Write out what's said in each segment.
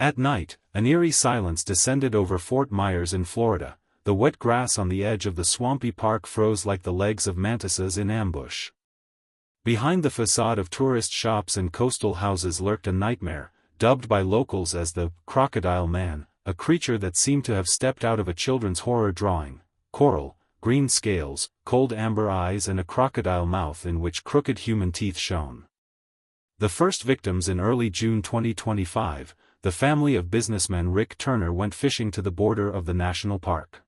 At night, an eerie silence descended over Fort Myers in Florida. The wet grass on the edge of the swampy park froze like the legs of mantises in ambush. Behind the facade of tourist shops and coastal houses lurked a nightmare, dubbed by locals as the Crocodile Man, a creature that seemed to have stepped out of a children's horror drawing. Coral, green scales, cold amber eyes and a crocodile mouth in which crooked human teeth shone. The first victims in early June 2025, the family of businessman Rick Turner went fishing to the border of the national park.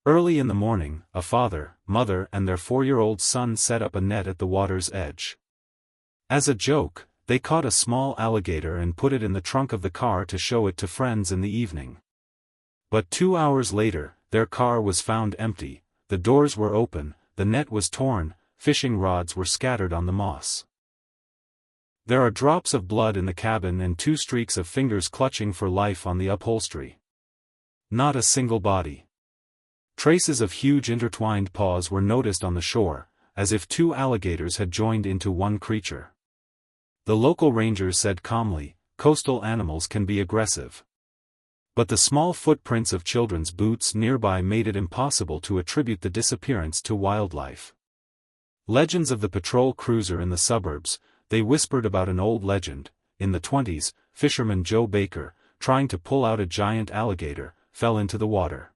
Early in the morning, a father, mother and their 4-year-old son set up a net at the water's edge. As a joke, they caught a small alligator and put it in the trunk of the car to show it to friends in the evening. But 2 hours later, their car was found empty, the doors were open, the net was torn, fishing rods were scattered on the moss. There are drops of blood in the cabin and 2 streaks of fingers clutching for life on the upholstery. Not a single body. Traces of huge intertwined paws were noticed on the shore, as if 2 alligators had joined into one creature. The local rangers said calmly, "Coastal animals can be aggressive." But the small footprints of children's boots nearby made it impossible to attribute the disappearance to wildlife. Legends of the patrol cruiser in the suburbs. They whispered about an old legend. In the 20s, fisherman Joe Baker, trying to pull out a giant alligator, fell into the water.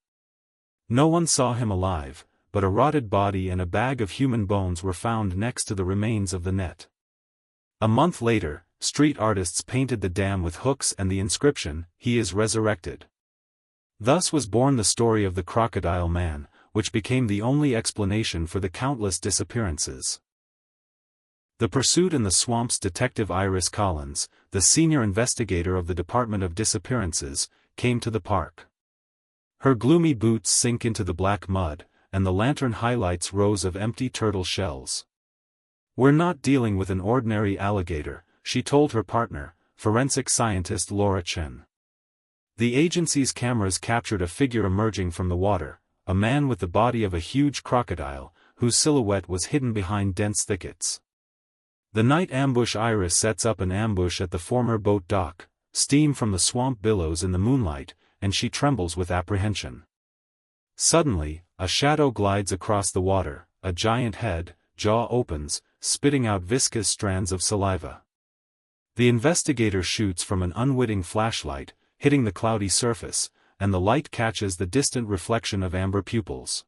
No one saw him alive, but a rotted body and a bag of human bones were found next to the remains of the net. A month later, street artists painted the dam with hooks and the inscription, "He is resurrected." Thus was born the story of the Crocodile Man, which became the only explanation for the countless disappearances. The Pursuit in the Swamps detective Iris Collins, the senior investigator of the Department of Disappearances, came to the park. Her gloomy boots sink into the black mud, and the lantern highlights rows of empty turtle shells. "We're not dealing with an ordinary alligator," she told her partner, forensic scientist Laura Chen. The agency's cameras captured a figure emerging from the water, a man with the body of a huge crocodile, whose silhouette was hidden behind dense thickets. The night ambush Iris sets up an ambush at the former boat dock, steam from the swamp billows in the moonlight, and she trembles with apprehension. Suddenly, a shadow glides across the water, a giant head, jaw opens, spitting out viscous strands of saliva. The investigator shoots from an unwitting flashlight, hitting the cloudy surface, and the light catches the distant reflection of amber pupils.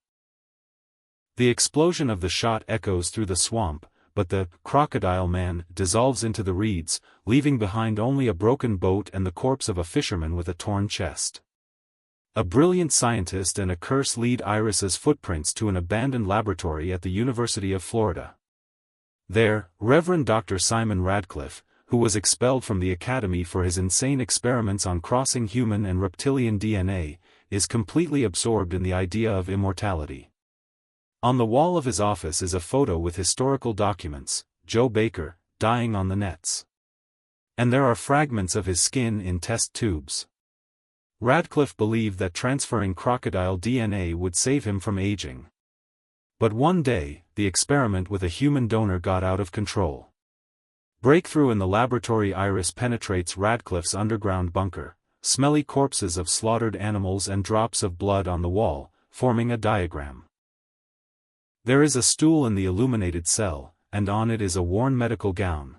The explosion of the shot echoes through the swamp, but the Crocodile Man dissolves into the reeds, leaving behind only a broken boat and the corpse of a fisherman with a torn chest. A brilliant scientist and a curse lead Iris's footprints to an abandoned laboratory at the University of Florida. There, Reverend Dr. Simon Radcliffe, who was expelled from the academy for his insane experiments on crossing human and reptilian DNA, is completely absorbed in the idea of immortality. On the wall of his office is a photo with historical documents, Joe Baker, dying on the nets. And there are fragments of his skin in test tubes. Radcliffe believed that transferring crocodile DNA would save him from aging. But one day, the experiment with a human donor got out of control. Breakthrough in the laboratory. Iris penetrates Radcliffe's underground bunker, smelly corpses of slaughtered animals and drops of blood on the wall, forming a diagram. There is a stool in the illuminated cell, and on it is a worn medical gown.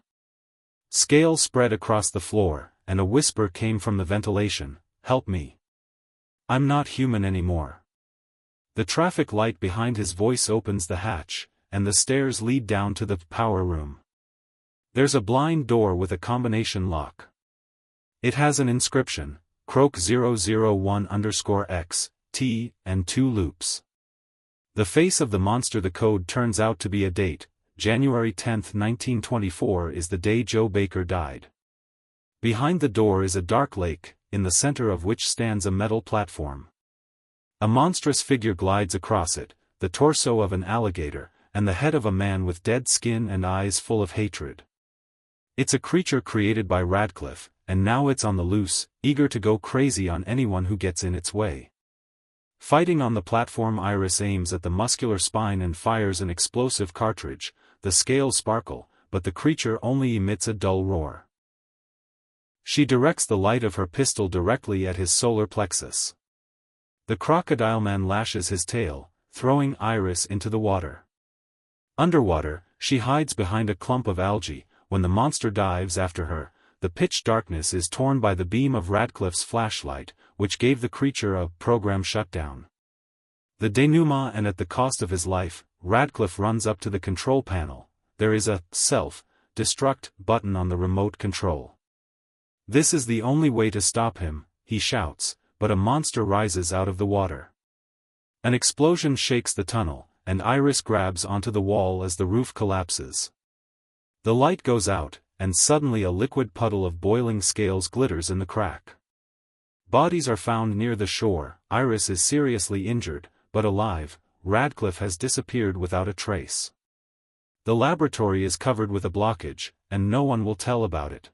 Scales spread across the floor, and a whisper came from the ventilation, "Help me. I'm not human anymore." The traffic light behind his voice opens the hatch, and the stairs lead down to the power room. There's a blind door with a combination lock. It has an inscription, Croc 001_X, T, and 2 loops. The face of the monster. The code turns out to be a date. January 10, 1924 is the day Joe Baker died. Behind the door is a dark lake, in the center of which stands a metal platform. A monstrous figure glides across it, the torso of an alligator, and the head of a man with dead skin and eyes full of hatred. It's a creature created by Radcliffe, and now it's on the loose, eager to go crazy on anyone who gets in its way. Fighting on the platform, Iris aims at the muscular spine and fires an explosive cartridge. The scales sparkle, but the creature only emits a dull roar. She directs the light of her pistol directly at his solar plexus. The crocodile man lashes his tail, throwing Iris into the water. Underwater, she hides behind a clump of algae. When the monster dives after her, the pitch darkness is torn by the beam of Radcliffe's flashlight, which gave the creature a program shutdown. The denouement, and at the cost of his life, Radcliffe runs up to the control panel. There is a self-destruct button on the remote control. This is the only way to stop him, he shouts, but a monster rises out of the water. An explosion shakes the tunnel, and Iris grabs onto the wall as the roof collapses. The light goes out, and suddenly a liquid puddle of boiling scales glitters in the crack. Bodies are found near the shore. Iris is seriously injured, but alive. Radcliffe has disappeared without a trace. The laboratory is covered with a blockage, and no one will tell about it.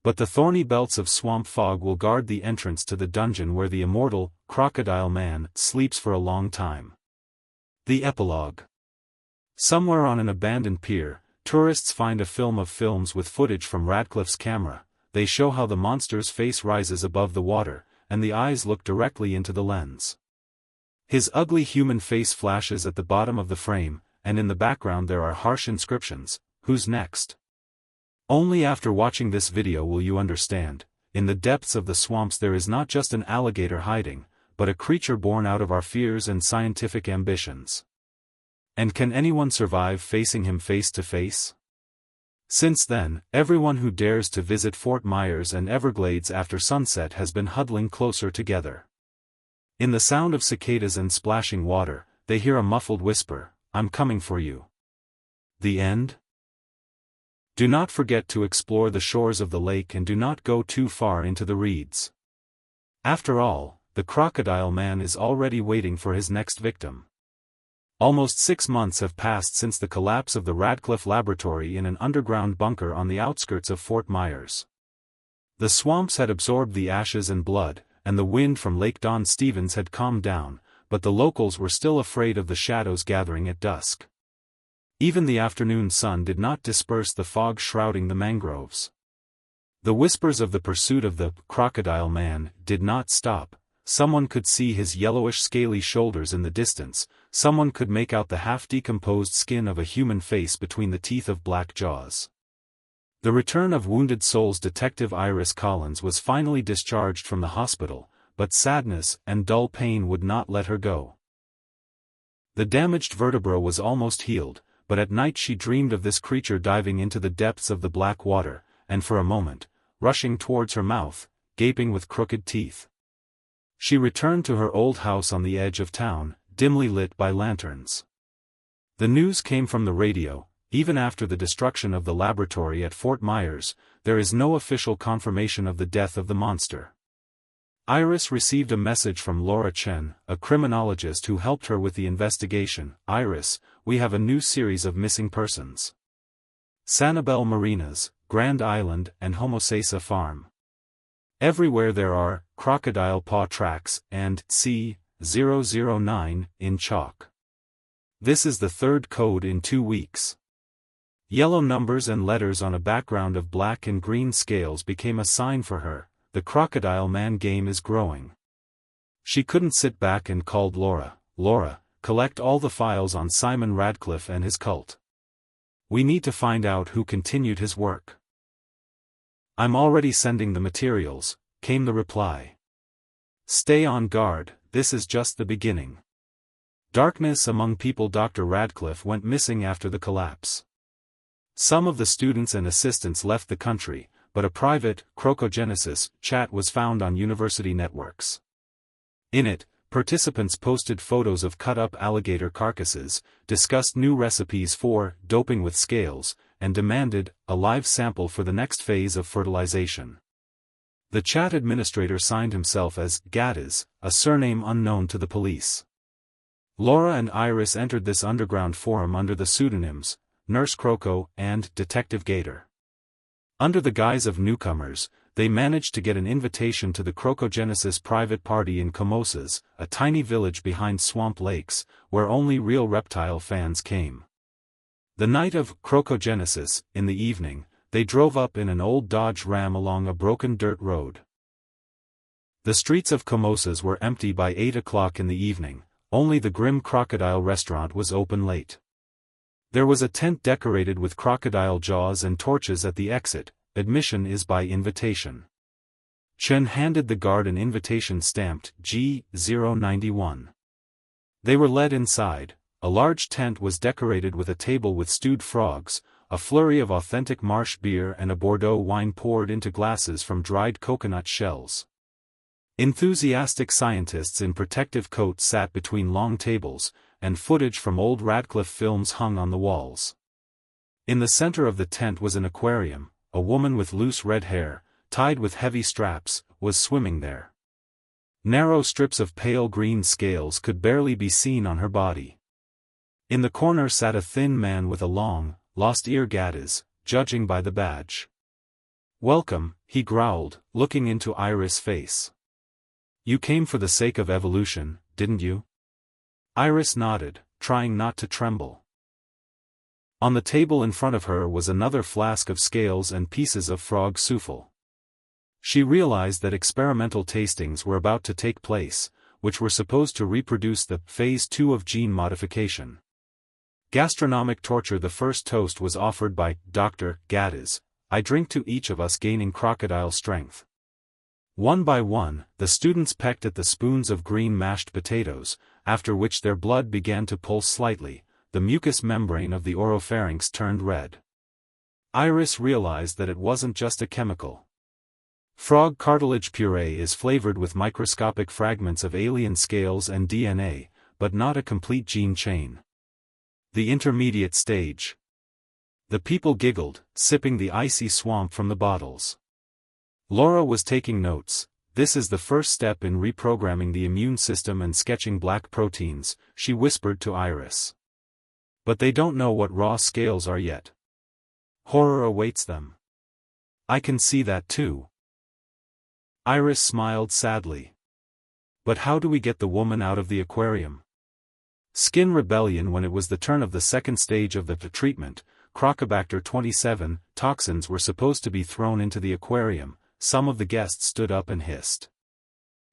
But the thorny belts of swamp fog will guard the entrance to the dungeon where the immortal Crocodile Man sleeps for a long time. The epilogue. Somewhere on an abandoned pier, tourists find a film of films with footage from Radcliffe's camera. They show how the monster's face rises above the water, and the eyes look directly into the lens. His ugly human face flashes at the bottom of the frame, and in the background there are harsh inscriptions. Who's next? Only after watching this video will you understand. In the depths of the swamps there is not just an alligator hiding, but a creature born out of our fears and scientific ambitions. And can anyone survive facing him face to face? Since then, everyone who dares to visit Fort Myers and Everglades after sunset has been huddling closer together. In the sound of cicadas and splashing water, they hear a muffled whisper, "I'm coming for you." The end? Do not forget to explore the shores of the lake and do not go too far into the reeds. After all, the Crocodile Man is already waiting for his next victim. Almost 6 months have passed since the collapse of the Radcliffe Laboratory in an underground bunker on the outskirts of Fort Myers. The swamps had absorbed the ashes and blood, and the wind from Lake Don Stevens had calmed down, but the locals were still afraid of the shadows gathering at dusk. Even the afternoon sun did not disperse the fog shrouding the mangroves. The whispers of the pursuit of the Crocodile Man did not stop. Someone could see his yellowish scaly shoulders in the distance. Someone could make out the half-decomposed skin of a human face between the teeth of black jaws. The return of Wounded Souls detective Iris Collins was finally discharged from the hospital, but sadness and dull pain would not let her go. The damaged vertebra was almost healed, but at night she dreamed of this creature diving into the depths of the black water, and for a moment, rushing towards her mouth, gaping with crooked teeth. She returned to her old house on the edge of town, dimly lit by lanterns. The news came from the radio. Even after the destruction of the laboratory at Fort Myers, there is no official confirmation of the death of the monster. Iris received a message from Laura Chen, a criminologist who helped her with the investigation. "Iris, we have a new series of missing persons. Sanibel Marinas, Grand Island and Homosassa Farm. Everywhere there are crocodile paw tracks and C009 in chalk. This is the third code in 2 weeks." Yellow numbers and letters on a background of black and green scales became a sign for her. The Crocodile Man game is growing. She couldn't sit back and called Laura. "Laura, collect all the files on Simon Radcliffe and his cult. We need to find out who continued his work." "I'm already sending the materials," came the reply. "Stay on guard, this is just the beginning." Darkness among people. Dr. Radcliffe went missing after the collapse. Some of the students and assistants left the country, but a private Crocogenesis chat was found on university networks. In it, participants posted photos of cut-up alligator carcasses, discussed new recipes for doping with scales, and demanded a live sample for the next phase of fertilization. The chat administrator signed himself as Gaddis, a surname unknown to the police. Laura and Iris entered this underground forum under the pseudonyms Nurse Croco and Detective Gator. Under the guise of newcomers, they managed to get an invitation to the Crocogenesis private party in Comosas, a tiny village behind Swamp Lakes, where only real reptile fans came. The night of Crocogenesis, in the evening, they drove up in an old Dodge Ram along a broken dirt road. The streets of Comosas were empty by 8 o'clock in the evening, only the grim Crocodile restaurant was open late. There was a tent decorated with crocodile jaws and torches at the exit. Admission is by invitation. Chen handed the guard an invitation stamped G091. They were led inside. A large tent was decorated with a table with stewed frogs, a flurry of authentic marsh beer and a Bordeaux wine poured into glasses from dried coconut shells. Enthusiastic scientists in protective coats sat between long tables, and footage from old Radcliffe films hung on the walls. In the center of the tent was an aquarium. A woman with loose red hair, tied with heavy straps, was swimming there. Narrow strips of pale green scales could barely be seen on her body. In the corner sat a thin man with a long, lost-ear Gadiz, judging by the badge. "Welcome," he growled, looking into Iris' face. "You came for the sake of evolution, didn't you?" Iris nodded, trying not to tremble. On the table in front of her was another flask of scales and pieces of frog souffle. She realized that experimental tastings were about to take place, which were supposed to reproduce the Phase 2 of gene modification. Gastronomic torture. The first toast was offered by Dr. Gadiz. "I drink to each of us gaining crocodile strength." One by one, the students pecked at the spoons of green mashed potatoes, after which their blood began to pulse slightly. The mucous membrane of the oropharynx turned red. Iris realized that it wasn't just a chemical. Frog cartilage puree is flavored with microscopic fragments of alien scales and DNA, but not a complete gene chain. The intermediate stage. The people giggled, sipping the icy swamp from the bottles. Laura was taking notes. "This is the first step in reprogramming the immune system and sketching black proteins," she whispered to Iris. "But they don't know what raw scales are yet. Horror awaits them." "I can see that too." Iris smiled sadly. "But how do we get the woman out of the aquarium?" Skin rebellion. When it was the turn of the second stage of the treatment, Crocobacter 27 toxins were supposed to be thrown into the aquarium. Some of the guests stood up and hissed.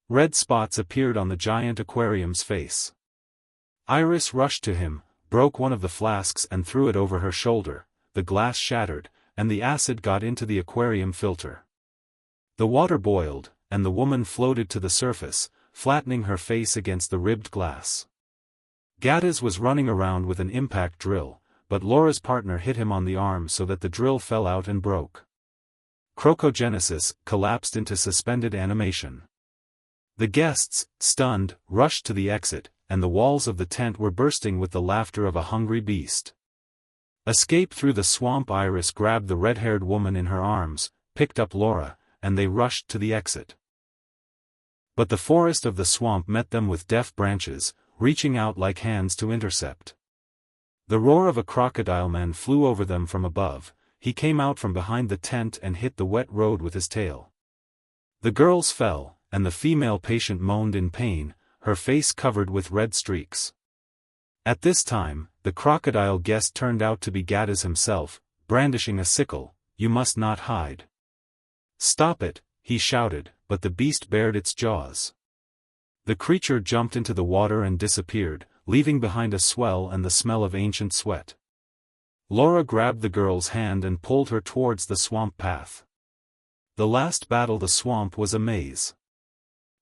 Red spots appeared on the giant aquarium's face. Iris rushed to him, broke one of the flasks and threw it over her shoulder. The glass shattered, and the acid got into the aquarium filter. The water boiled, and the woman floated to the surface, flattening her face against the ribbed glass. Gadiz was running around with an impact drill, but Laura's partner hit him on the arm so that the drill fell out and broke. Crocogenesis collapsed into suspended animation. The guests, stunned, rushed to the exit, and the walls of the tent were bursting with the laughter of a hungry beast. Escape through the swamp. Iris grabbed the red-haired woman in her arms, picked up Laura, and they rushed to the exit. But the forest of the swamp met them with deaf branches, reaching out like hands to intercept. The roar of a crocodile man flew over them from above. He came out from behind the tent and hit the wet road with his tail. The girls fell, and the female patient moaned in pain, her face covered with red streaks. At this time, the crocodile guest turned out to be Gadiz himself, brandishing a sickle. "You must not hide." "Stop it," he shouted, but the beast bared its jaws. The creature jumped into the water and disappeared, leaving behind a swell and the smell of ancient sweat. Laura grabbed the girl's hand and pulled her towards the swamp path. The last battle. The swamp was a maze.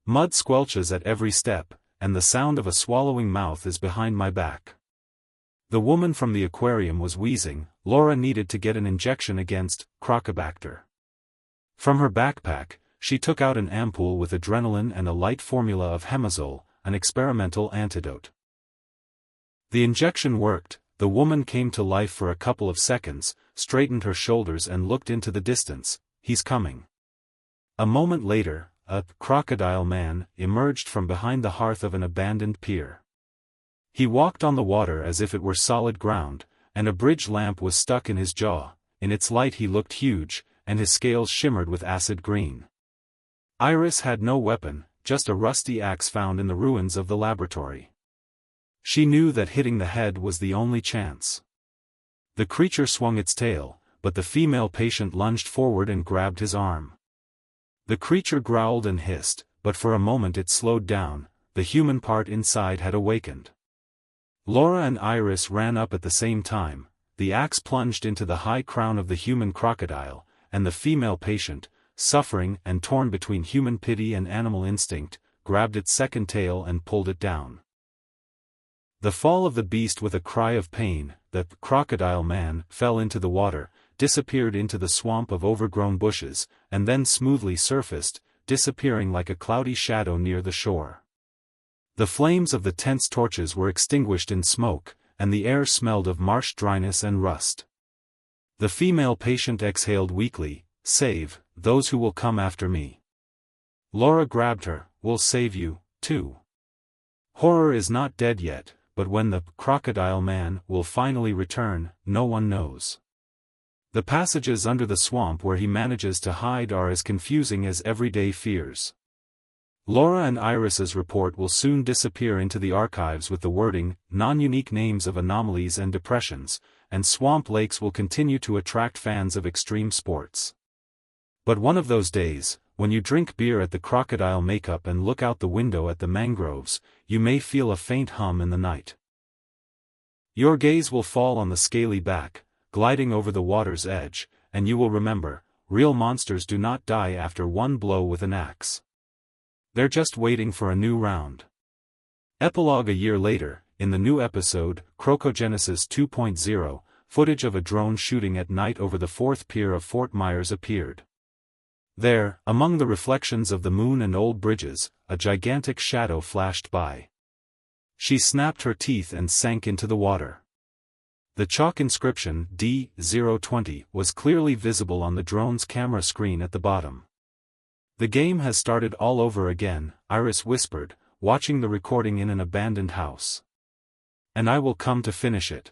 Mud squelches at every step, and the sound of a swallowing mouth is behind my back. The woman from the aquarium was wheezing. Laura needed to get an injection against Crocobacter. From her backpack, she took out an ampoule with adrenaline and a light formula of hemazole, an experimental antidote. The injection worked. The woman came to life for a couple of seconds, straightened her shoulders and looked into the distance. "He's coming." A moment later, a crocodile man emerged from behind the hearth of an abandoned pier. He walked on the water as if it were solid ground, and a bridge lamp was stuck in his jaw. In its light he looked huge, and his scales shimmered with acid green. Iris had no weapon, just a rusty axe found in the ruins of the laboratory. She knew that hitting the head was the only chance. The creature swung its tail, but the female patient lunged forward and grabbed his arm. The creature growled and hissed, but for a moment it slowed down. The human part inside had awakened. Laura and Iris ran up at the same time. The axe plunged into the high crown of the human crocodile, and the female patient, suffering and torn between human pity and animal instinct, grabbed its second tail and pulled it down. The fall of the beast with a cry of pain, the crocodile man fell into the water, disappeared into the swamp of overgrown bushes, and then smoothly surfaced, disappearing like a cloudy shadow near the shore. The flames of the tent's torches were extinguished in smoke, and the air smelled of marsh dryness and rust. The female patient exhaled weakly, "Save those who will come after me." Laura grabbed her, "We'll save you, too. Horror is not dead yet, but when the crocodile man will finally return, no one knows. The passages under the swamp where he manages to hide are as confusing as everyday fears." Laura and Iris's report will soon disappear into the archives with the wording, "Non-unique names of anomalies and depressions," and swamp lakes will continue to attract fans of extreme sports. But one of those days, when you drink beer at the Crocodile makeup and look out the window at the mangroves, you may feel a faint hum in the night. Your gaze will fall on the scaly back, gliding over the water's edge, and you will remember, real monsters do not die after one blow with an axe. They're just waiting for a new round. Epilogue: a year later, in the new episode, Crocogenesis 2.0, footage of a drone shooting at night over the fourth pier of Fort Myers appeared. There, among the reflections of the moon and old bridges, a gigantic shadow flashed by. She snapped her teeth and sank into the water. The chalk inscription D020 was clearly visible on the drone's camera screen at the bottom. "The game has started all over again," Iris whispered, watching the recording in an abandoned house. "And I will come to finish it."